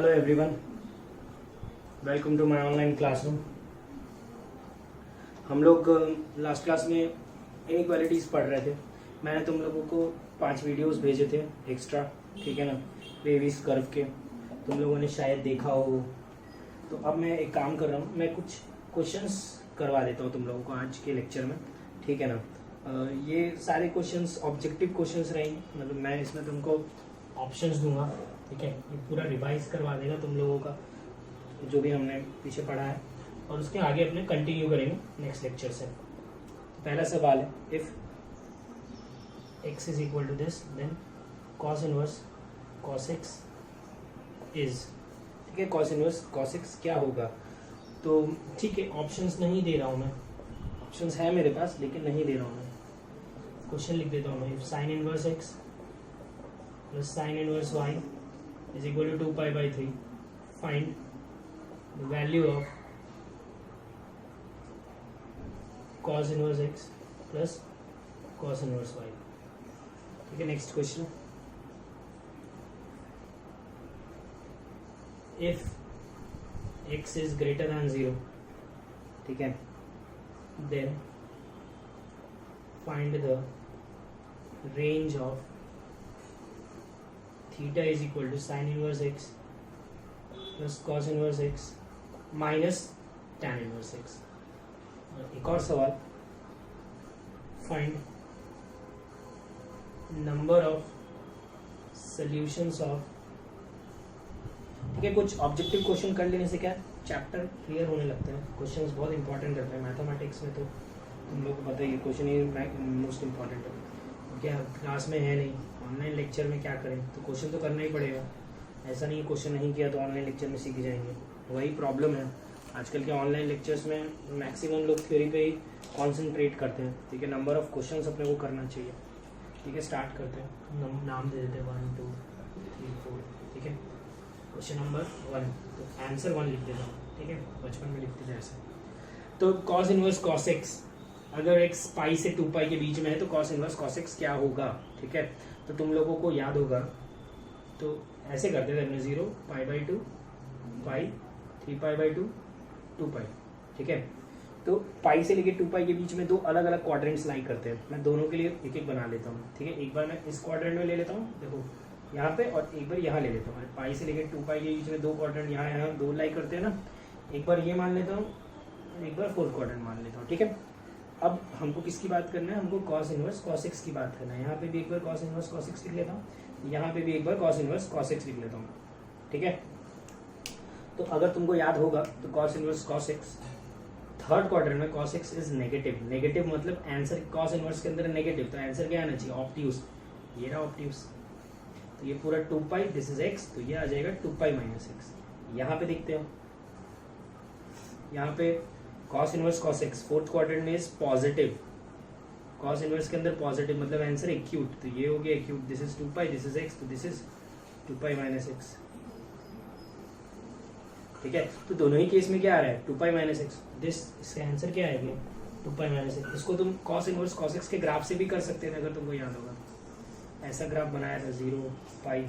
Hello everyone, welcome to my online classroom. हम लोग last class में इनइक्वालिटीज़ पढ़ रहे थे। मैंने तुम लोगों को 5 वीडियोस भेजे थे एक्स्ट्रा, ठीक है ना, बेबीज कर्व के। तुम लोगों ने शायद देखा हो। तो अब मैं एक काम कर रहा हूँ, मैं कुछ क्वेश्चंस करवा देता हूँ तुम लोगों को आज के लेक्चर में, ठीक है ना। ये सारे क्वेश्चंस ऑब्जेक्टिव क्वेश्चंस रहेंगे, मतलब मैं इसमें तुमको ऑप्शंस दूंगा, ठीक है। ये पूरा रिवाइज करवा देगा तुम लोगों का जो भी हमने पीछे पढ़ा है, और उसके आगे अपने कंटिन्यू करेंगे नेक्स्ट लेक्चर से। तो पहला सवाल है, if x is equal to this then cos inverse cos x is, ठीक है। cos इनवर्स cos x क्या होगा? तो ठीक है, ऑप्शंस नहीं दे रहा हूँ मैं, ऑप्शंस है मेरे पास लेकिन नहीं दे रहा हूँ मैं। क्वेश्चन लिख देता हूँ मैं, if sin inverse x plus sin inverse y is equal to 2 pi by 3, find the value of cos inverse x plus cos inverse y, ठीक है। Next question, if x is greater than 0, ठीक है, then find the range of theta is equal to sin inverse x plus cos inverse x minus tan inverse x। एक और सवाल, find number of solutions of, ठीक है। कुछ objective question कर लेने से क्या चैप्टर क्लियर होने लगता है। क्वेश्चंस बहुत इंपॉर्टेंट रहते हैं मैथमेटिक्स में, तो तुम लोग को पता है ये क्वेश्चन ही मोस्ट इम्पॉर्टेंट है। क्या क्लास में है नहीं, ऑनलाइन लेक्चर में क्या करें, तो क्वेश्चन तो करना ही पड़ेगा। ऐसा नहीं क्वेश्चन नहीं किया तो ऑनलाइन लेक्चर में सीख जाएंगे, वही प्रॉब्लम है। आजकल के ऑनलाइन लेक्चर्स में मैक्सिमम लोग थ्योरी पे ही कॉन्सेंट्रेट करते हैं, ठीक है। नंबर ऑफ क्वेश्चंस अपने को करना चाहिए, ठीक है। स्टार्ट करते हैं, नाम दे देते हैं 1 2 3 4, ठीक है। क्वेश्चन नंबर 1, तो आंसर 1 लिख देता हूँ, ठीक है। बचपन में लिखते थे ऐसे। तो cos इनवर्स cos x, अगर x पाई से 2 पाई के बीच में है तो cos इनवर्स cos x क्या होगा, ठीक है। तो तुम लोगों को याद होगा, तो ऐसे करते थे अपने 0 पाई बाई 2 पाई 3 पाई बाई 2 2 पाई, ठीक है। तो पाई से लेके 2 पाई के बीच में दो अलग अलग क्वाड्रेंट्स लाई करते हैं। मैं दोनों के लिए एक एक बना लेता हूँ, ठीक है। एक बार मैं इस क्वाड्रेंट में ले लेता हूँ, देखो यहाँ पे, और एक बार यहाँ ले लेता हूँ। पाई से लेके 2 पाई के बीच में दो क्वाड्रेंट यहाँ दो लाई करते हैं ना। एक बार ये मान लेता हूँ, एक बार 4th क्वाड्रेंट मान लेता हूँ, ठीक है। अब हमको किसकी बात करना है? हमको cos इनवर्स cos x की बात करना है। यहाँ पे भी एक बार cos इनवर्स cos x लिख लेता हूँ, यहाँ पे भी एक बार cos इनवर्स cos x लिख लेता हूँ, ठीक है। तो अगर तुमको याद होगा तो cos inverse cos x, 3rd quadrant में cos x is negative. Negative मतलब आंसर cos इनवर्स के अंदर नेगेटिव, तो आंसर क्या आना चाहिए? ऑब्ट्यूज। ये रहा ऑब्ट्यूज। तो ये पूरा 2 पाई, दिस इज x, तो ये आ जाएगा 2 पाई माइनस x। यहाँ पे देखते हो, यहाँ पे cos inverse cos x 4th quadrant में इज पॉजिटिव। cos इनवर्स के अंदर पॉजिटिव मतलब आंसर एक्यूट, तो ये हो गया acute. This is 2 pi, this is x, तो this is 2 pi minus x, ठीक है। तो दोनों ही केस में क्या आ रहा है? 2 पाई माइनस x। दिस, इसका आंसर क्या आएगा? 2 पाई माइनस x। इसको तुम cos इनवर्स cos x के ग्राफ से भी कर सकते थे, अगर तुमको याद होगा। ऐसा ग्राफ बनाया था 0 पाई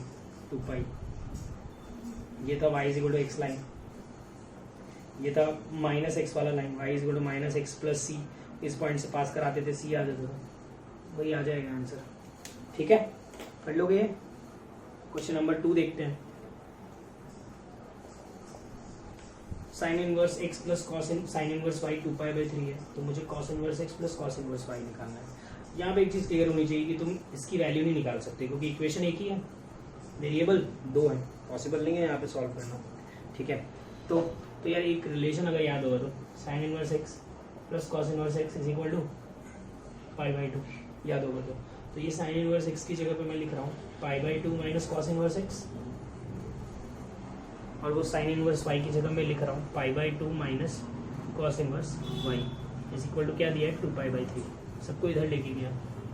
2 पाई, ये था y is equal to x line, ये था माइनस एक्स वाला line, y is equal to minus x plus c. इस पॉइंट से पास कराते थे, सी आ जाता था, वही आ जाएगा आंसर, ठीक है। पढ़ लोगे ये। क्वेश्चन नंबर 2 देखते हैं। Sign inverse x plus sine inverse y 2 pi by 3 है, तो मुझे cos inverse x plus cos inverse y निकालना है। यहाँ पे एक चीज क्लियर होनी चाहिए कि तुम इसकी वैल्यू नहीं निकाल सकते, क्योंकि इक्वेशन एक ही है, वेरिएबल 2 है, पॉसिबल नहीं है यहाँ पे सॉल्व करना, ठीक है। तो यार एक रिलेशन अगर याद होगा तो sine inverse x plus cos inverse x is equal to pi by 2, याद होगा तो ये साइन इनवर्स x की जगह पे मैं लिख रहा हूँ pi by 2 minus cos inverse x, और वो साइन इनवर्स y की जगह मैं लिख रहा हूँ pi by 2 minus cos inverse y is equal to क्या दिया है? 2 पाई बाई 3। सबको इधर लेके गया,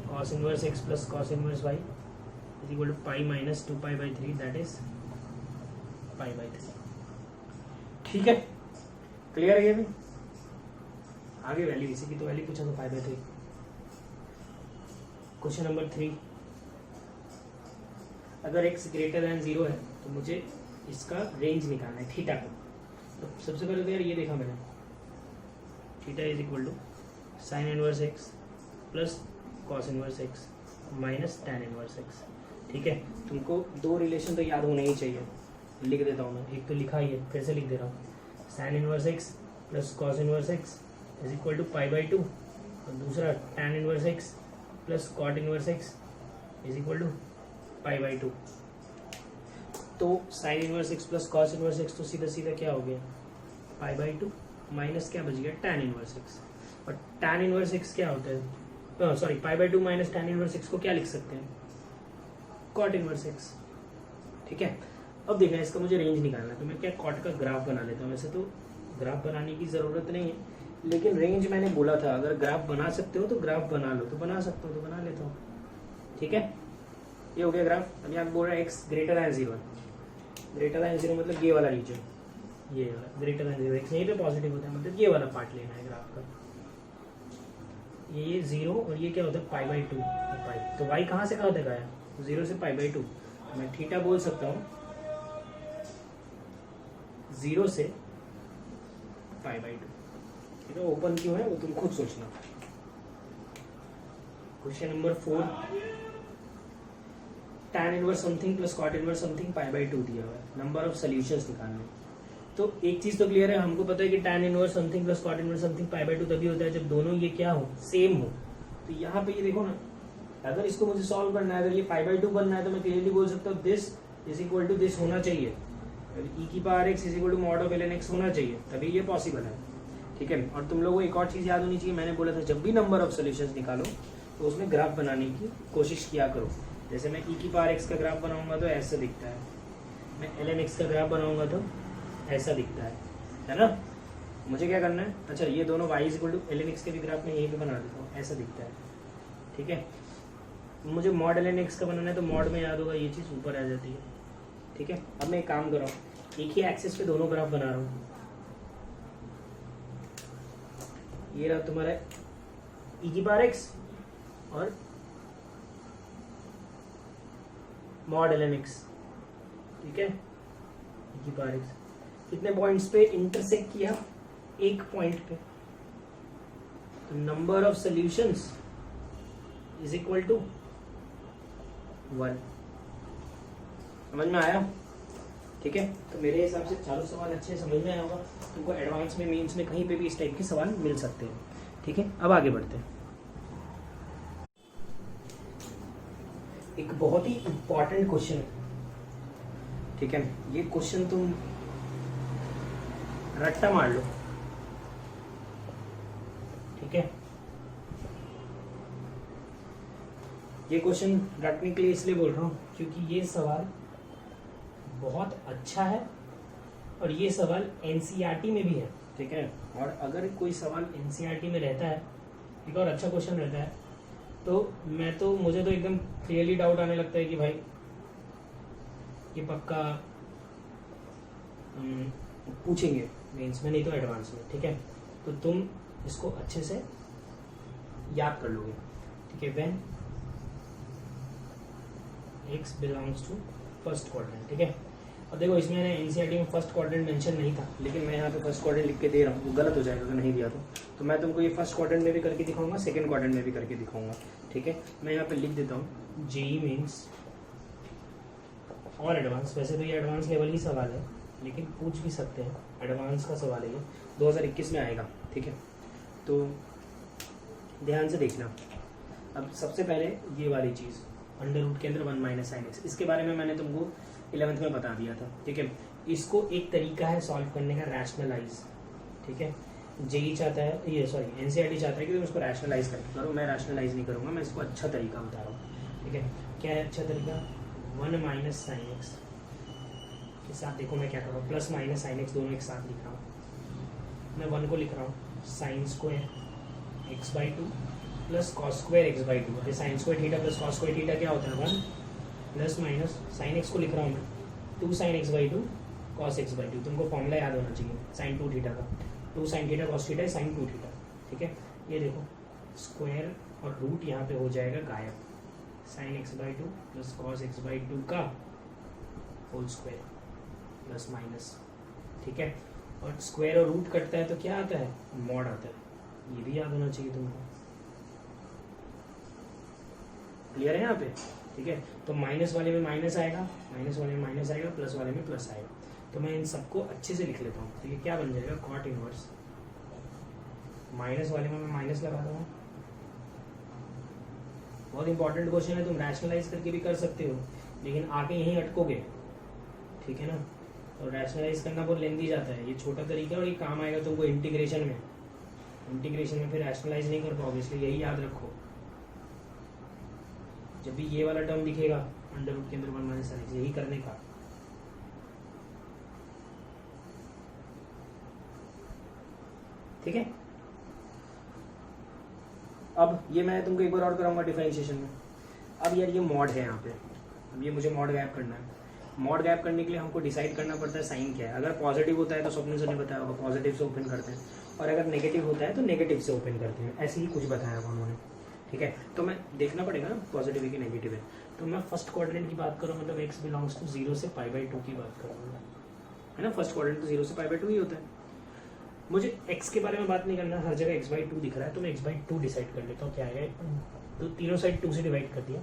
cos inverse x plus cos inverse y is equal to pi minus 2 pi by 3, that is pi by 3, ठीक है। क्लियर है ये भी? आगे वैल्यू इसी की तो वैल्यू पूछा तो पाई बाई 3। क्वेश्चन नंबर 3, अगर x ग्रेटर देन 0 है तो मुझे इसका रेंज निकालना है थीटा का। तो सबसे पहले तो यार ये देखा मैंने, theta is equal to sine inverse x plus cos inverse x minus tan inverse x. ठीक है, तुमको दो रिलेशन तो याद होने ही चाहिए, लिख देता हूँ मैं। एक तो लिखा ही है, फिर से लिख दे रहा हूँ, sine inverse x plus cos inverse x is equal to π/2, और दूसरा tan inverse x plus cot inverse x is equal to π/2। तो sine inverse x plus cos inverse x तो सीधा सीधा क्या हो गया, π/2 माइनस क्या बच गया, टैन इनवर्स एक्स। और टैन इनवर्स एक्स क्या होता है, sorry π/2 minus tan inverse x को क्या लिख सकते हैं, कॉट इनवर्स एक्स। ठीक है, अब देखना इसका मुझे रेंज निकालना है, तो मैं क्या कॉट का ग्राफ बना लेता हूँ। वैसे तो ग्राफ बनाने की ज़रूरत नहीं है, लेकिन रेंज मैंने बोला था अगर ग्राफ बना सकते हो तो ग्राफ बना लो, तो बना सकते हो तो बना लेता हूँ। ठीक है, ये हो गया ग्राफ। अभी आप बोल रहे हैं x greater than 0, greater than 0 मतलब ये वाला रीजन, ये वाला ग्रेटर दैन 0, एक्स यहीं पे पॉजिटिव होता है, मतलब ये वाला पार्ट लेना है ग्राफ का। ये 0 और ये क्या होता है π/2 पाई। तो y कहाँ से कहाँ तक आया, 0 से π/2। मैं थीटा बोल सकता हूँ 0 से π/2। ठीक है, ओपन क्यों है वो तुम खुद सोचना। Question number 4, tan inverse something plus cot inverse something π/2 दिया हुआ है, नंबर ऑफ सॉल्यूशंस निकालने। तो एक चीज तो क्लियर है, हमको पता है कि tan inverse something plus cot inverse something π/2 तभी होता है जब दोनों ये क्या हो, सेम हो। तो यहाँ पे ये देखो ना, अगर इसको मुझे सॉल्व करना है, अगर ये π/2 बनना है तो मैं क्लियरली बोल सकता हूँ this is equal to this होना चाहिए, e⁻x इज इक्वल टू मॉड ऑफ ln x होना चाहिए, तभी ये पॉसिबल है। ठीक है, और तुम लोगों को एक और चीज याद होनी चाहिए, मैंने बोला था जब भी नंबर ऑफ सॉल्यूशंस निकालो तो उसमें ग्राफ बनाने की कोशिश किया करो। जैसे मैं e⁻x का ग्राफ बनाऊंगा तो ऐसा दिखता है, मैं ln x का ग्राफ बनाऊंगा तो ऐसा दिखता है ना। मुझे क्या करना है, अच्छा ये दोनों y equal to ln x के भी ग्राफ में यहीं पे बना देता हूँ, ऐसा दिखता है। ठीक है, मुझे मॉड ln x का बनाना है तो मॉड में याद होगा ये चीज़ ऊपर आ जाती है। ठीक है, अब मैं एक काम कर रहा हूँ, एक ही एक्सिस पे दोनों ग्राफ बना रहा हूँ। ये रहा तुम्हारा e⁻x और मॉड ln x। ठीक है, e⁻x कितने पॉइंट्स पे इंटरसेक्ट किया, एक पॉइंट पे। तो number of solutions is equal to 1। समझ में आया। ठीक है, तो मेरे हिसाब से चारों सवाल अच्छे समझ में आया होगा। तुमको एडवांस में, मेंस में कहीं पे भी इस टाइप के सवाल मिल सकते हैं। ठीक है, अब आगे बढ़ते हैं। एक बहुत ही इंपॉर्टेंट क्वेश्चन है। ठीक है, ये क्वेश्चन तुम रट्टा मार लो। ठीक है, ये क्वेश्चन रटने के लिए इसलिए बोल रहा हूँ क्योंकि ये सवाल बहुत अच्छा है और ये सवाल एनसीईआरटी में भी है। ठीक है, और अगर कोई सवाल एनसीईआरटी में रहता है, एक और अच्छा क्वेश्चन रहता है, तो मुझे तो एकदम क्लियरली डाउट आने लगता है कि भाई ये पक्का पूछेंगे मेंस में, नहीं तो एडवांस में। ठीक है, तो तुम इसको अच्छे से याद कर लोगे। ठीक है, when x belongs to first quadrant. ठीक है, अब देखो इसमें एनसीईआरटी में फर्स्ट क्वाड्रेंट मेंशन नहीं था, लेकिन मैं यहाँ पे फर्स्ट क्वाड्रेंट लिख के दे रहा हूँ, गलत हो जाएगा अगर नहीं दिया तो मैं तुमको ये फर्स्ट क्वाड्रेंट में भी करके दिखाऊंगा, सेकंड क्वाड्रेंट में भी करके दिखाऊंगा। ठीक है, मैं यहाँ पे लिख देता हूँ जेईई मेंस और एडवांस। वैसे तो ये एडवांस लेवल ही सवाल है, लेकिन पूछ भी सकते हैं, एडवांस का सवाल है ये, 2021 में आएगा। ठीक है, तो ध्यान से देखना। अब सबसे पहले ये वाली चीज़ अंडर रूट के अंदर 1 - sin x, इसके बारे में मैंने तुमको 11th में बता दिया था। ठीक है, इसको एक तरीका है सॉल्व करने का, रैशनलाइज। ठीक है, जेईई चाहता है, ये सॉरी एनसीईआरटी चाहता है कि तुम इसको रैशनलाइज करके करो। मैं रैशनलाइज नहीं करूँगा, मैं इसको अच्छा तरीका बता रहा हूँ। ठीक है, क्या है अच्छा तरीका, 1 - sin x के साथ देखो मैं क्या कर रहा हूँ, प्लस माइनस sin x दोनों एक साथ लिख रहा हूँ। मैं 1 को लिख रहा हूँ sin square x/2 plus cos square x/2। अरे sine square theta plus cos square theta क्या होता है, 1 प्लस माइनस sin x को लिख रहा हूँ मैं 2 sin x/2 cos x/2। तुमको फॉर्मूला याद होना चाहिए sin 2 थीटा का, 2 sin theta cos theta sin 2 theta. ठीक है, ये देखो स्क्वायर और रूट यहाँ पे हो जाएगा गायब, sin x/2 plus cos x/2 का होल स्क्वायर। प्लस माइनस, ठीक है। और स्क्वायर और रूट कटता है तो क्या आता है, मॉड आता है। ये भी याद होना चाहिए तुमको, क्लियर है यहाँ पे, ठीक है। तो माइनस वाले में माइनस आएगा, माइनस वाले में माइनस आएगा, प्लस वाले में प्लस आएगा। तो मैं इन सबको अच्छे से लिख लेता हूँ। तो ये क्या बन जाएगा, कॉट इनवर्स, माइनस वाले में मैं माइनस लगा दूंगा। बहुत इंपॉर्टेंट क्वेश्चन है, तुम रैशनलाइज करके भी कर सकते हो, लेकिन आके यहीं अटकोगे, ठीक है ना। तो रैशनलाइज करना बहुत लेंदी जाता है, ये छोटा तरीका है और ये काम आएगा तुमको इंटीग्रेशन में। इंटीग्रेशन में फिर रैशनलाइज नहीं कर पाओगे, इसलिए यही याद रखो। जब भी ये वाला टर्म दिखेगा अंडर रूट के अंदर 1 माइनस एक्स, यही करने का। ठीक है। अब ये मैं तुमको एक बार और कराऊंगा डिफरेंशिएशन में। अब यार ये मॉड है यहाँ पे, अब ये मुझे मॉड गायब करना है। मॉड गायब करने के लिए हमको डिसाइड करना पड़ता है साइन क्या है। अगर पॉजिटिव होता है तो स्वप्न सर ने बताया होगा पॉजिटिव से ओपन करते हैं, और अगर नेगेटिव होता है तो नेगेटिव से ओपन करते हैं। ऐसे ही कुछ बताया होगा उन्होंने, ठीक है। तो मैं देखना पड़ेगा ना पॉजिटिव है कि नेगेटिव है। तो मैं फर्स्ट क्वाड्रेंट की बात करूँ, मतलब x बिलोंग्स टू 0 से π/2 की बात करूँगा, है ना। फर्स्ट क्वाड्रेंट तो 0 से π/2 ही होता है। मुझे x के बारे में बात नहीं करना, हर जगह x/2 दिख रहा है, तो मैं x/2 डिसाइड कर लेता हूँ क्या है। तो तीनों साइड 2 से डिवाइड कर दिया,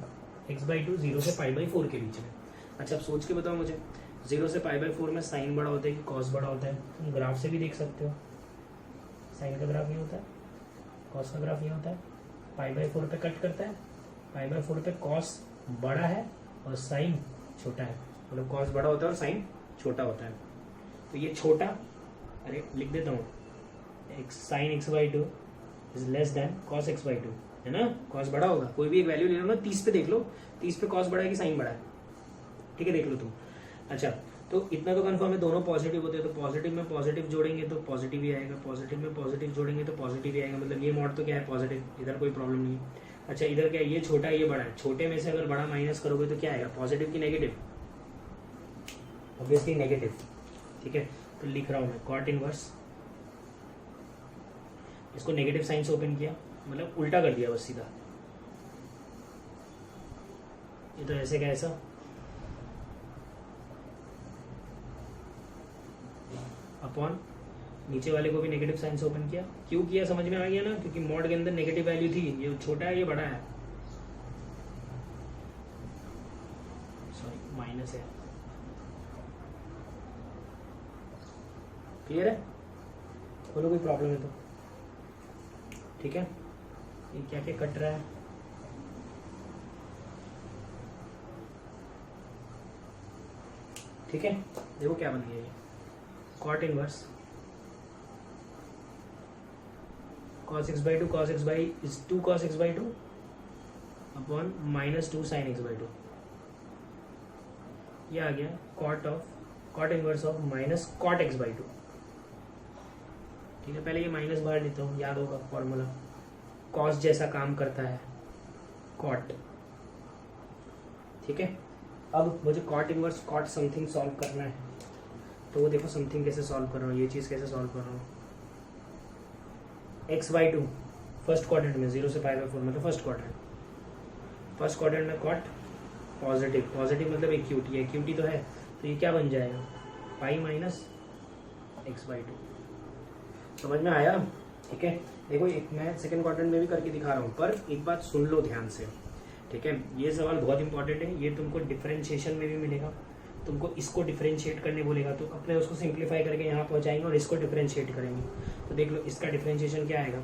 x/2 0 से π/4 के बीच में। अच्छा अब सोच के बताओ मुझे, 0 से π/4 में साइन बड़ा होता है कि कॉस बड़ा होता है। तुम ग्राफ से भी देख सकते हो, साइन का ग्राफ ये होता है, कॉस का ग्राफ ये होता है। π/4 पे कट करता है, π/4 पे कॉस बड़ा है और साइन छोटा है, मतलब कॉस बड़ा होता है और साइन छोटा होता है। तो ये छोटा, अरे लिख देता हूँ, sine x/2 is less than cos x/2, है ना। कॉस बड़ा होगा, कोई भी एक वैल्यू ले लो ना, 30 पे देख लो, 30 पे कॉस बड़ा है कि साइन बड़ा है, ठीक है, देख लो तुम। अच्छा तो इतना तो कंफर्म है, दोनों पॉजिटिव होते हैं, तो पॉजिटिव में पॉजिटिव जोड़ेंगे तो पॉजिटिव ही आएगा, पॉजिटिव में पॉजिटिव जोड़ेंगे तो पॉजिटिव ही आएगा, मतलब ये मॉड तो क्या है, पॉजिटिव, इधर कोई प्रॉब्लम नहीं है। अच्छा इधर क्या है, ये छोटा है ये बड़ा है, छोटे में से अगर बड़ा माइनस करोगे तो क्या आएगा, पॉजिटिव की नेगेटिव, ऑब्वियसली नेगेटिव, ठीक है। तो लिख रहा हूँ मैं कॉट इनवर्स, इसको नेगेटिव साइन से ओपन किया, मतलब उल्टा कर दिया बस सीधा। ये तो ऐसे का ऐसा, अपॉन नीचे वाले को भी नेगेटिव साइन से ओपन किया। क्यों किया समझ में आ गया ना, क्योंकि मॉड के अंदर नेगेटिव वैल्यू थी, ये छोटा है ये बड़ा है, सॉरी माइनस है, क्लियर है, बोलो कोई प्रॉब्लम है तो, ठीक है। ये क्या क्या कट रहा है, ठीक है। देखो क्या बन गया ये, cot inverse cos x/2 cos x is 2 cos x/2 upon -2 sin x/2, ये आ गया cot inverse of minus cot x/2, ठीक है। पहले ये माइनस बाहर लेता हूँ, याद होगा फॉर्मूला, कॉस जैसा काम करता है कॉट, ठीक है। अब मुझे cot inverse cot something solve करना है, तो वो देखो समथिंग कैसे सॉल्व कर रहा हूँ, ये चीज़ कैसे सॉल्व कर रहा हूँ। x/2 फर्स्ट क्वाड्रेंट में 0 से π/4 मतलब फर्स्ट क्वाड्रेंट में कॉट पॉजिटिव, पॉजिटिव मतलब एक्यूटी, एक्यूटी तो है, तो ये क्या बन जाएगा, पाई माइनस x/2, समझ में आया, ठीक है। देखो एक मैं सेकंड क्वाड्रेंट में भी करके दिखा रहा हूँ, पर एक बात सुन लो ध्यान से, ठीक है। ये सवाल बहुत इंपॉर्टेंट है, ये तुमको डिफरेंशिएशन में भी मिलेगा, तुमको इसको डिफरेंशिएट करने बोलेगा तो अपने उसको सिंप्लीफाई करके यहाँ पहुँचाएंगे और इसको डिफरेंशिएट करेंगे। तो देख लो इसका डिफरेंशिएशन क्या आएगा,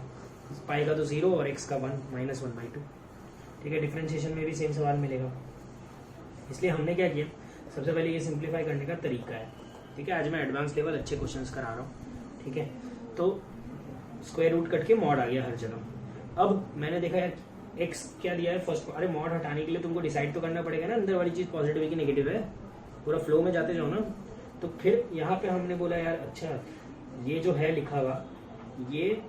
पाई का तो 0 और x का 1 -1/2, ठीक है। डिफरेंशिएशन में भी सेम सवाल मिलेगा, इसलिए हमने क्या किया, सबसे पहले ये सिंप्लीफाई करने का तरीका है, ठीक है। आज मैं एडवांस लेवल अच्छे क्वेश्चंस करा रहा हूँ, ठीक है। तो स्क्वायर रूट कट के मॉड आ गया हर जगह। अब मैंने देखा यार x क्या दिया है फर्स्ट, अरे मॉड हटाने के लिए तुमको डिसाइड तो करना पड़ेगा ना अंदर वाली चीज़ पॉजिटिव है कि नेगेटिव है, पूरा फ्लो में जाते जाओ ना। तो फिर यहाँ पे हमने बोला यार अच्छा ये जो है लिखा हुआ, ये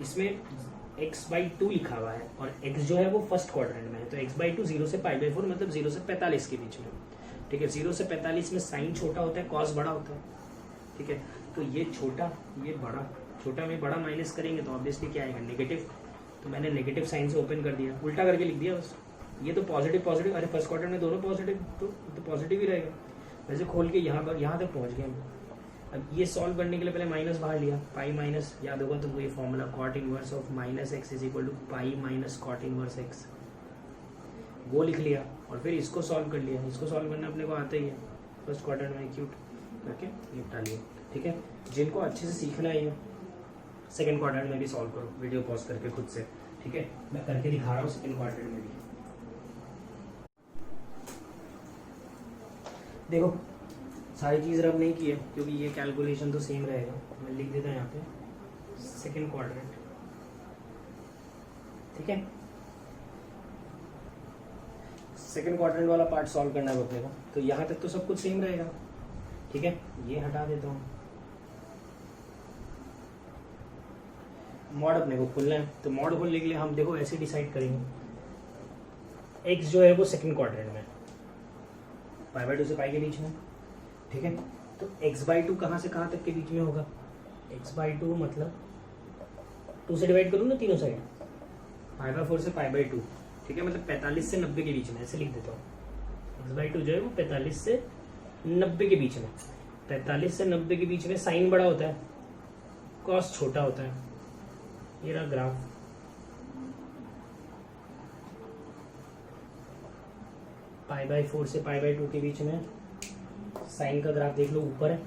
इसमें x/2 लिखा हुआ है और x जो है वो फर्स्ट क्वाड्रेंट में है, तो x/2 0 से π/4 मतलब 0 से 45 के बीच में, ठीक है। 0 से 45 में साइन छोटा होता है, कॉस बड़ा होता है, ठीक है। तो ये छोटा ये बड़ा, छोटा में बड़ा माइनस करेंगे तो ऑब्वियसली क्या आएगा, नेगेटिव। तो मैंने नेगेटिव साइन से ओपन कर दिया, उल्टा करके लिख दिया बस। ये तो पॉजिटिव पॉजिटिव, अरे फर्स्ट क्वाड्रेंट में दोनों पॉजिटिव, तो पॉजिटिव ही रहेगा। वैसे खोल के यहाँ तक पहुँच गए हम। अब ये सॉल्व करने के लिए पहले माइनस बाहर लिया, पाई माइनस, याद होगा तुमको ये formula, cot inverse of minus x is equal to pi minus cot inverse x, वो लिख लिया और फिर इसको सॉल्व कर लिया। इसको सॉल्व करना अपने को आता ही है, फर्स्ट क्वाड्रेंट में एक्यूट करके निपटा लिया। ठीक है, जिनको अच्छे से सीखना है ये सेकेंड क्वाड्रेंट में भी सॉल्व करो, वीडियो पॉज करके खुद से। ठीक है, मैं करके दिखा रहा हूँ सेकेंड क्वाड्रेंट में भी। देखो सारी चीज़ रब नहीं की है क्योंकि ये कैलकुलेशन तो सेम रहेगा। मैं लिख देता हूँ यहाँ पे सेकेंड क्वाड्रेंट। ठीक है, सेकेंड क्वाड्रेंट वाला पार्ट सॉल्व करना है अपने को, तो यहाँ तक तो सब कुछ सेम रहेगा। ठीक है, ये हटा देता हूँ, मॉड अपने को खोलना है। तो मॉड खोलने के लिए हम देखो ऐसे डिसाइड करेंगे, एक्स जो है वो सेकेंड क्वाड्रेंट में, पाई बाई 2 से पाई के बीच में। ठीक है, तो x बाई 2 कहाँ से कहाँ तक के बीच में होगा, x बाई 2 मतलब 2 से डिवाइड करूँ ना तीनों साइड, पाई बाई 4 से पाई बाई 2। ठीक है, मतलब 45 से 90 के बीच में, ऐसे लिख देता हूँ। x बाई 2 जो है वो 45 से 90 के बीच में, 45 से 90 के बीच में साइन बड़ा होता है, कॉस छोटा होता है। ये रहा ग्राफ, पाई बाई 4 से पाई बाई 2 के बीच में साइन का ग्राफ देख लो ऊपर है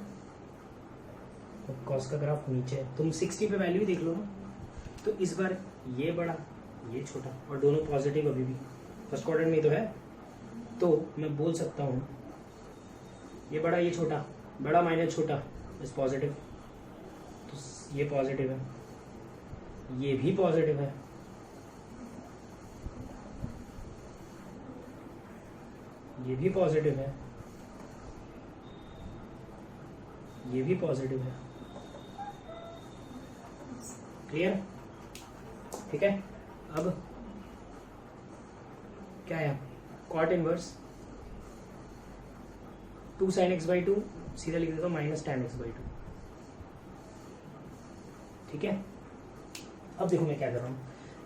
और कॉस का ग्राफ नीचे है। तुम 60 पे वैल्यू देख लो ना, तो इस बार ये बड़ा ये छोटा और दोनों पॉजिटिव अभी भी फर्स्ट क्वाड्रेंट में तो है, तो मैं बोल सकता हूँ ये बड़ा ये छोटा, बड़ा माइनस छोटा इस पॉजिटिव, तो ये पॉजिटिव है, ये भी पॉजिटिव है, ये भी पॉजिटिव है, ये भी पॉजिटिव है। क्लियर? ठीक है, अब क्या है, cot inverse 2 sine x by 2, सीधा लिख देता हूँ माइनस टैन एक्स बाई 2। ठीक है, अब देखो मैं क्या कर रहा हूँ,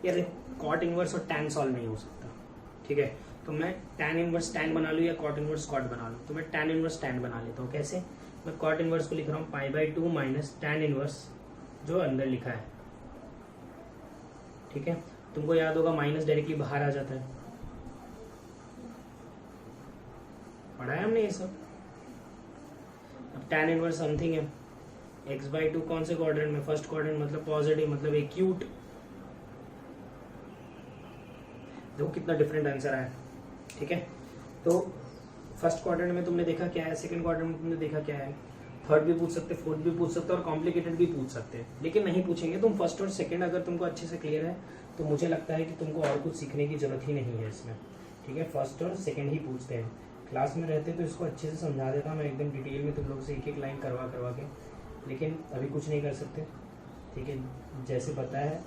यार कॉट इनवर्स और टैन सॉल्व नहीं हो सकता। ठीक है, तो मैं टैन इनवर्स टैन बना लूँ या कॉट इनवर्स कॉट बना लूँ, तो मैं टैन इनवर्स टैन बना लेता हूँ। कैसे, मैं कॉट इनवर्स को लिख रहा हूँ pi by 2 minus tan inverse जो अंदर लिखा है। ठीक है, तुमको याद होगा माइनस डायरेक्टली बाहर आ जाता है, पढ़ा है हमने ये सब। अब टैन इनवर्स समथिंग है, एक्स बाई 2 कौन से क्वाड्रेंट में, फर्स्ट क्वाड्रेंट, मतलब पॉजिटिव, मतलब एक्यूट। देखो कितना डिफरेंट आंसर आया। ठीक है, तो फर्स्ट क्वाड्रेंट में तुमने देखा क्या है, सेकंड क्वाड्रेंट में तुमने देखा क्या है, थर्ड भी पूछ सकते, फोर्थ भी पूछ सकते और कॉम्प्लिकेटेड भी पूछ सकते हैं, लेकिन नहीं पूछेंगे। तुम फर्स्ट और सेकंड अगर तुमको अच्छे से क्लियर है तो मुझे लगता है कि तुमको और कुछ सीखने की जरूरत ही नहीं है इसमें। ठीक है, फर्स्ट और सेकंड ही पूछते हैं। क्लास में रहते तो इसको अच्छे से समझा देता मैं एकदम डिटेल में तुम लोग से एक एक लाइन करवा के, लेकिन अभी कुछ नहीं कर सकते। ठीक है, जैसे पता है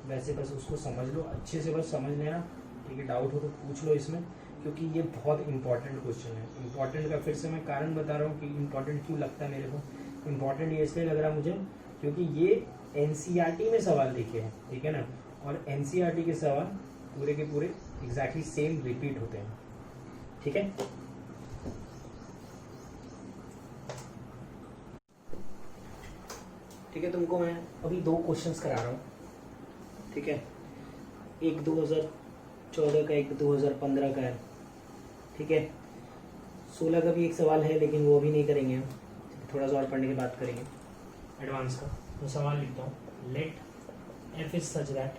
वैसे बस उसको समझ लो, अच्छे से बस समझ लेना। ठीक है, डाउट हो तो पूछ लो इसमें, क्योंकि ये बहुत इंपॉर्टेंट क्वेश्चन है। इंपॉर्टेंट का फिर से मैं कारण बता रहा हूँ कि इंपॉर्टेंट क्यों लगता है मेरे को। इंपॉर्टेंट ये इसलिए लग रहा है मुझे क्योंकि ये एनसीईआरटी में सवाल लिखे हैं। ठीक है ना, और एनसीईआरटी के सवाल पूरे के पूरे एग्जैक्टली सेम रिपीट होते हैं। ठीक है, ठीक है, तुमको मैं अभी 2 क्वेश्चंस करा रहा हूँ। ठीक है, एक 2014 का, एक 2015 का है। ठीक है, 16 का भी एक सवाल है लेकिन वो भी नहीं करेंगे हम, थोड़ा सा और पढ़ने के बाद करेंगे एडवांस का। तो सवाल लिखता हूँ, let f is such that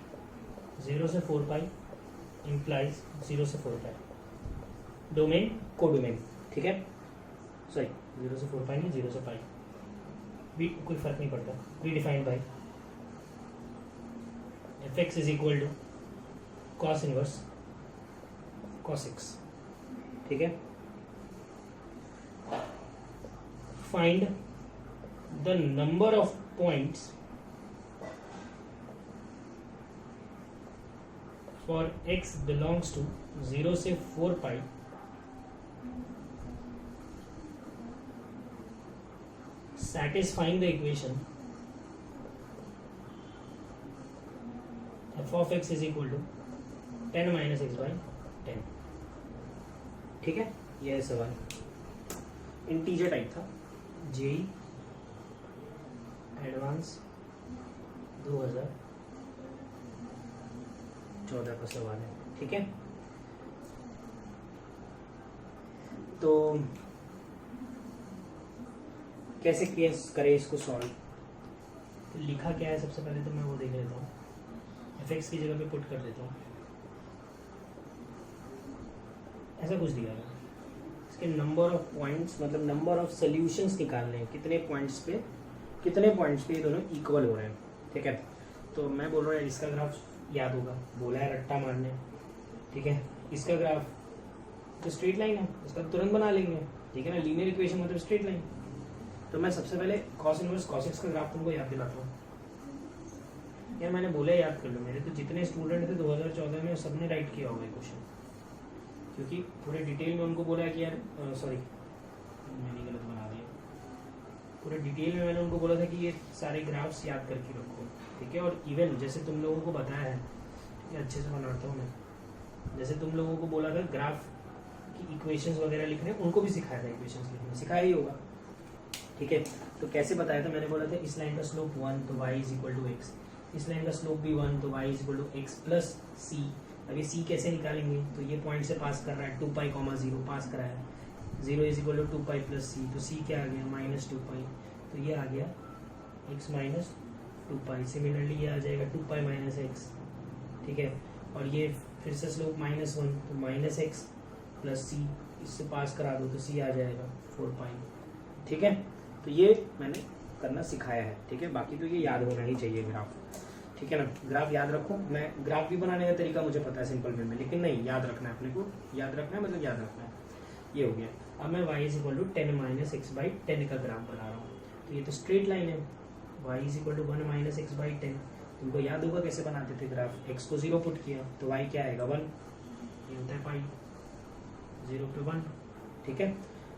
0 से 4 पाई इम्प्लाइज 0 से 4 पाई, डोमेन को डोमेन। ठीक है, सॉरी 0 से 4 पाई नहीं, 0 से पाई भी कोई फर्क नहीं पड़ता। We defined by f x is equal to cos inverse cos x. ठीक है, find the number of points for x belongs to 0 से 4 पाई satisfying the equation f of x is equal to 10 minus x by 10। ठीक है, यह है सवाल। Integer type था, JEE advance 2014 का सवाल है, ठीक है। तो कैसे केस करें इसको सॉल्व, तो लिखा क्या है सबसे पहले तो मैं वो देख लेता हूँ, एफ की जगह पे पुट कर देता हूँ। ऐसा कुछ दिया है, इसके नंबर ऑफ पॉइंट्स मतलब नंबर ऑफ सोल्यूशंस निकालने हैं, कितने पॉइंट्स पे ये दोनों इक्वल हो रहे हैं, ठीक है। तो मैं बोल रहा हूँ इसका ग्राफ याद होगा, बोला है रट्टा मारने, ठीक है। इसका ग्राफ तो स्ट्रेट लाइन है, इसका तुरंत बना लेंगे, ठीक है ना, लीनियर इक्वेशन मतलब स्ट्रेट लाइन। तो मैं सबसे पहले कॉस इनवर्स कॉस एक्स का ग्राफ तुमको याद दिलाता हूँ। यार मैंने बोला याद कर लो, मेरे तो जितने स्टूडेंट थे 2014 में सबने राइट किया होगा क्वेश्चन, क्योंकि पूरे डिटेल में उनको बोला कि यार सॉरी मैंने गलत बना दिया, पूरे डिटेल में मैंने उनको बोला था कि ये सारे ग्राफ्स याद करके रखो, ठीक है। और इवन जैसे तुम लोगों को बताया है, ठीक है, अच्छे से बनाता हूँ मैं, जैसे तुम लोगों को बोला था ग्राफ की इक्वेशंस वगैरह लिखने, उनको भी सिखाया था इक्वेशंस लिखने, सिखाया ही होगा, ठीक है। तो कैसे बताया था, मैंने बोला था इस लाइन का स्लोप 1 तो y is equal to x, इस लाइन का स्लोप भी 1 तो y is equal to x plus c. अब ये c कैसे निकालेंगे, तो ये पॉइंट से पास कर रहा है 2 पाई 0 पास करा है, 0 is equal to 2 pi plus c, तो c क्या आ गया -2 पाई, तो ये आ गया x माइनस 2 पाई। सिमिलरली ये आ जाएगा 2 पाई माइनस एक्स, ठीक है। और ये फिर से स्लोप -1 तो माइनस एक्स प्लस सी, इससे पास करा दो तो c आ जाएगा 4 पाई, ठीक है। तो ये मैंने करना सिखाया है, ठीक है। बाकी तो ये याद होना ही चाहिए ग्राफ, ठीक है ना। ग्राफ याद रखो, मैं ग्राफ भी बनाने का तरीका मुझे पता है सिंपल वे में, लेकिन नहीं याद रखना है अपने को, याद रखना है मतलब याद रखना है। ये हो गया। अब मैं y is equal to 10 minus x by 10 का ग्राफ बना रहा हूँ, तो ये तो स्ट्रेट लाइन है, y is equal to 1 minus x by 10। तुमको याद होगा कैसे बनाते थे ग्राफ, x को 0 पुट किया तो y क्या आएगा 1, ये होता है पाई 0 पे 1, ठीक है।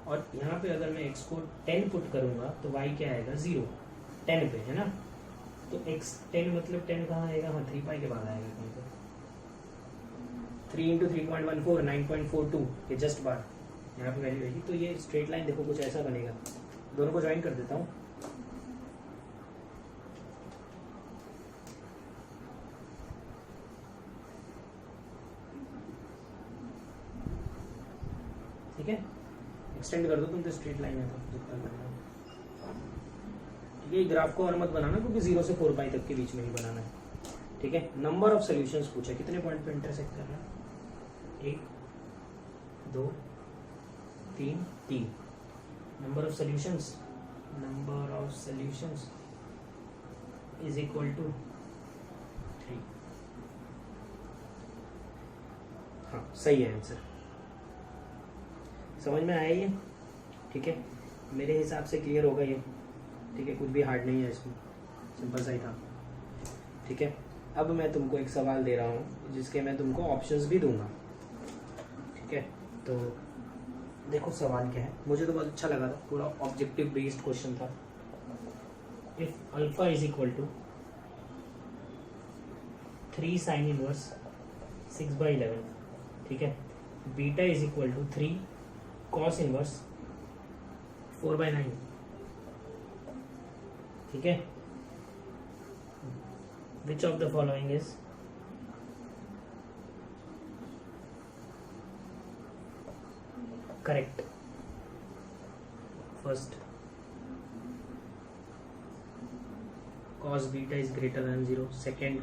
और यहाँ पे अगर मैं x को 10 पुट करूंगा तो y क्या आएगा 0, 10 पे है ना, तो x 10 मतलब 10 कहाँ आएगा, हाँ 3 पाई के बाद आएगा कहीं पे, 3 इंटू 3.14 9.42, ये जस्ट बार यहाँ पे वैल्यू रहेगी। तो ये स्ट्रेट लाइन देखो कुछ ऐसा बनेगा, दोनों को ज्वाइन कर देता हूँ, ठीक है। एक्सटेंड कर दो तुम तो स्ट्रेट लाइन है तो जितना करना है, ठीक है। ग्राफ को और मत बनाना क्योंकि 0 से 4 पाई तक के बीच में ही बनाना है, ठीक है। नंबर ऑफ सॉल्यूशंस पूछा, कितने पॉइंट पे इंटरसेक्ट कर रहा है, 1 2 3 3। Number of solutions is equal to 3। हाँ सही है आंसर, समझ में आया ये, ठीक है। मेरे हिसाब से क्लियर होगा ये, ठीक है, कुछ भी हार्ड नहीं है इसमें, सिंपल सा ही था, ठीक है। अब मैं तुमको एक सवाल दे रहा हूँ जिसके मैं तुमको ऑप्शंस भी दूंगा, ठीक है। तो देखो सवाल क्या है, मुझे तो बहुत अच्छा लगा था, पूरा ऑब्जेक्टिव बेस्ड क्वेश्चन था। If alpha is equal to 3 sine inverse 6/11, ठीक है, beta is equal to 3 cos inverse 4/9, ठीक है। Which of the following is correct, first cos beta is greater than 0, second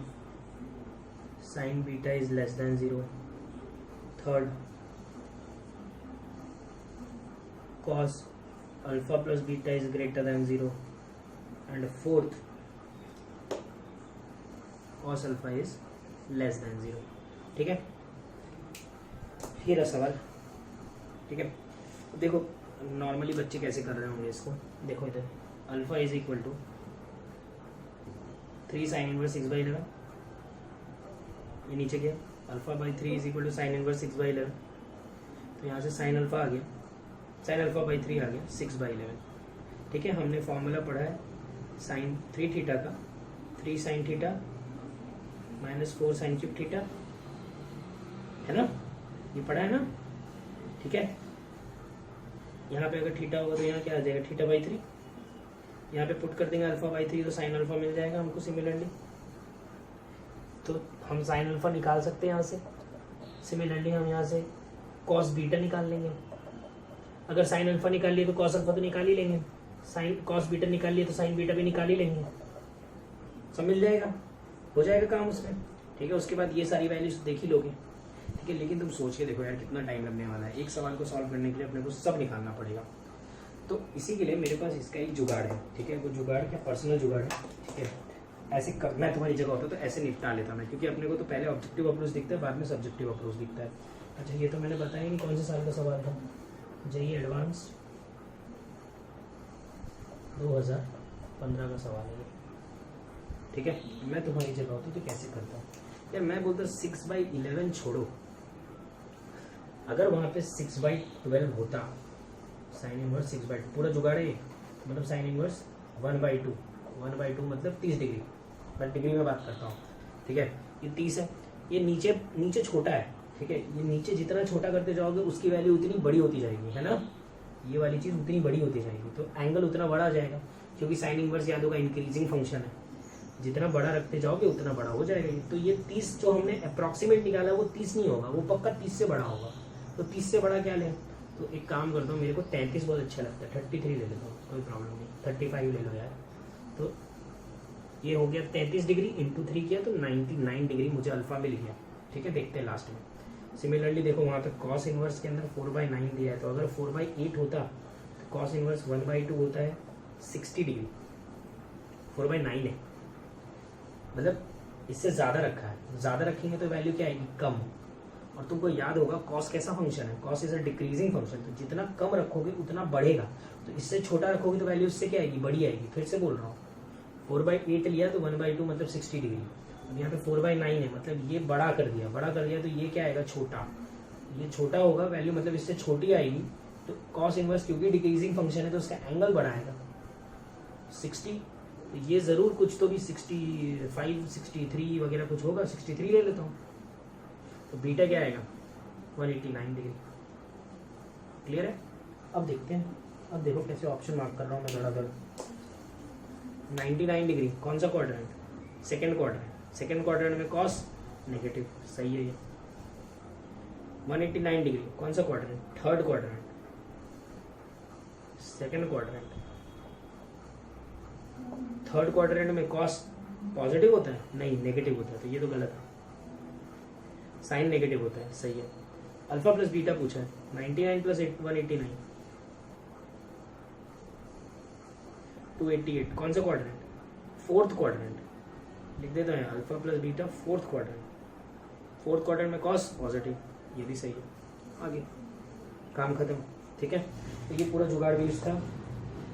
sin beta is less than 0, third cos alpha plus beta is greater than 0, and fourth cos alpha is less than 0, ठीक है। ये रहा सवाल, ठीक है। देखो normally बच्चे कैसे कर रहे होंगे इसको, देखो इधर alpha is equal to 3 sine inverse 6/11, ये नीचे गया, alpha by 3 is equal to sine inverse 6/11, तो यहाँ से साइन अल्फा आ गया, साइन अल्फा बाई 3 आ गया 6/11, ठीक है। हमने फॉर्मूला पढ़ा है साइन 3 थीटा का, 3 sine theta minus 4 sine cube theta, है ना, ये पढ़ा है ना, ठीक है। यहाँ पे अगर थीटा होगा तो यहाँ क्या आ जाएगा, थीटा बाई 3। यहाँ पे पुट कर देंगे अल्फा बाई 3 तो साइन अल्फा मिल जाएगा हमको सिमिलरली। तो हम साइन अल्फा निकाल सकते हैं यहाँ से। सिमिलरली हम यहाँ से कॉस बीटा निकाल लेंगे। अगर साइन अल्फा निकाल लिए तो कॉस अल्फा तो निकाल ही लेंगे, साइन कॉस बीटा निकाल लिए तो साइन बीटा भी निकाल ही लेंगे, सब मिल जाएगा, हो जाएगा काम उसमें। ठीक है, उसके बाद ये सारी वैल्यूज देख ही लोगे। ठीक है, लेकिन तुम सोच के देखो यार कितना टाइम लगने वाला है। एक सवाल को सॉल्व करने के लिए अपने को सब निकालना पड़ेगा। तो इसी के लिए मेरे पास इसका एक जुगाड़ है। ठीक है, वो जुगाड़ क्या, पर्सनल जुगाड़ है। ठीक है, ऐसे कर, मैं तुम्हारी जगह होता तो ऐसे निपटा लेता मैं, क्योंकि अपने को तो पहले ऑब्जेक्टिव अप्रोच दिखता है, बाद में सब्जेक्टिव अप्रोच दिखता है। अच्छा, ये तो मैंने बताया नहीं कौन से साल का सवाल था, जेईई एडवांस 2015 का सवाल है। ठीक है, मैं तुम्हारी जगह होती तो कैसे करता हूँ यार, मैं बोलता 6/11 छोड़ो। अगर वहाँ पे 6/12 होता, साइन इनवर्स 6/2 पूरा जुगाड़ है, मतलब साइन इनवर्स 1/2 मतलब 30 डिग्री, मैं डिग्री में बात करता हूँ। ठीक है, ये 30 है, ये नीचे छोटा है। ठीक है, ये नीचे जितना छोटा करते जाओगे उसकी वैल्यू उतनी बड़ी होती जाएगी, है ना, ये वाली चीज़ उतनी बड़ी होती जाएगी, तो एंगल उतना बड़ा आ जाएगा, क्योंकि साइन इनवर्स याद होगा इंक्रीजिंग फंक्शन है, जितना बड़ा रखते जाओगे उतना बड़ा हो जाएगा। तो ये 30 जो हमने अप्रॉक्सीमेट निकाला वो 30 नहीं होगा, वो पक्का 30 से बड़ा होगा। तो 30 से बड़ा क्या लें, तो एक काम करता हूँ, मेरे को 33 बहुत अच्छा लगता है, 33 ले लेता हूँ, कोई प्रॉब्लम नहीं, 35 ले लो यार। तो ये हो गया 33 डिग्री इंटू 3 किया तो 99 डिग्री मुझे अल्फा मिल गया। ठीक है, देखते हैं लास्ट में। सिमिलरली देखो वहाँ पे कॉस इनवर्स के अंदर 4/9 दिया है, तो अगर 4/8 होता तो कॉस इनवर्स 1/2 होता है 60 डिग्री, 4/9 है, मतलब इससे ज़्यादा रखा है। ज़्यादा रखेंगे तो वैल्यू क्या आएगी, कम। और तुमको याद होगा कॉस कैसा फंक्शन है, cos is a decreasing function, तो जितना कम रखोगे उतना बढ़ेगा। तो इससे छोटा रखोगे तो वैल्यू इससे क्या आएगी, बड़ी आएगी। फिर से बोल रहा हूँ, 4/8 लिया तो 1/2 मतलब 60 डिग्री। अब यहाँ पे 4/9 है, मतलब ये बड़ा कर दिया तो ये क्या आएगा, छोटा। ये छोटा होगा वैल्यू, मतलब इससे छोटी आएगी। तो कॉस इनवर्स क्योंकि डिक्रीजिंग फंक्शन है तो उसका एंगल बड़ा आएगा 60। तो ये ज़रूर कुछ तो भी 65 63 वगैरह कुछ होगा, 63 ले लेता हूँ। तो बीटा क्या आएगा, 189 डिग्री। क्लियर है, अब देखते हैं। अब देखो कैसे ऑप्शन मार्क कर रहा हूँ मैं धड़ाधड़। 99 डिग्री कौन सा quadrant, second quadrant. Second quadrant में कॉस नेगेटिव, सही है ये। 189 डिग्री कौन सा quadrant, third quadrant, second quadrant. Third quadrant में कॉस पॉजिटिव होता है, नहीं नेगेटिव होता है, तो ये तो गलत है, साइन नेगेटिव होता है, सही है। अल्फा प्लस बीटा पूछा है, 99 प्लस 189 288 कौन सा क्वाड्रेंट, फोर्थ क्वाड्रेंट। लिख देते हैं alpha plus beta fourth quadrant. Fourth quadrant में कॉस पॉजिटिव, ये भी सही है। आगे काम खत्म। ठीक है, तो ये पूरा जुगाड़ भी इसका,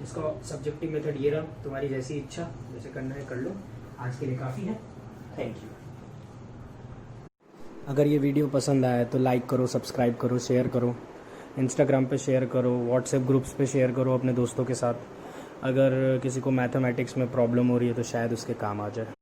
इसका सब्जेक्टिव मेथड ये रहा। तुम्हारी जैसी इच्छा, जैसे करना है कर लो। आज के लिए काफ़ी है, थैंक यू। अगर ये वीडियो पसंद आया तो लाइक करो, सब्सक्राइब करो, शेयर करो, इंस्टाग्राम पे शेयर करो, व्हाट्सएप ग्रुप्स पे शेयर करो अपने दोस्तों के साथ। अगर किसी को मैथमेटिक्स में प्रॉब्लम हो रही है तो शायद उसके काम आ जाए।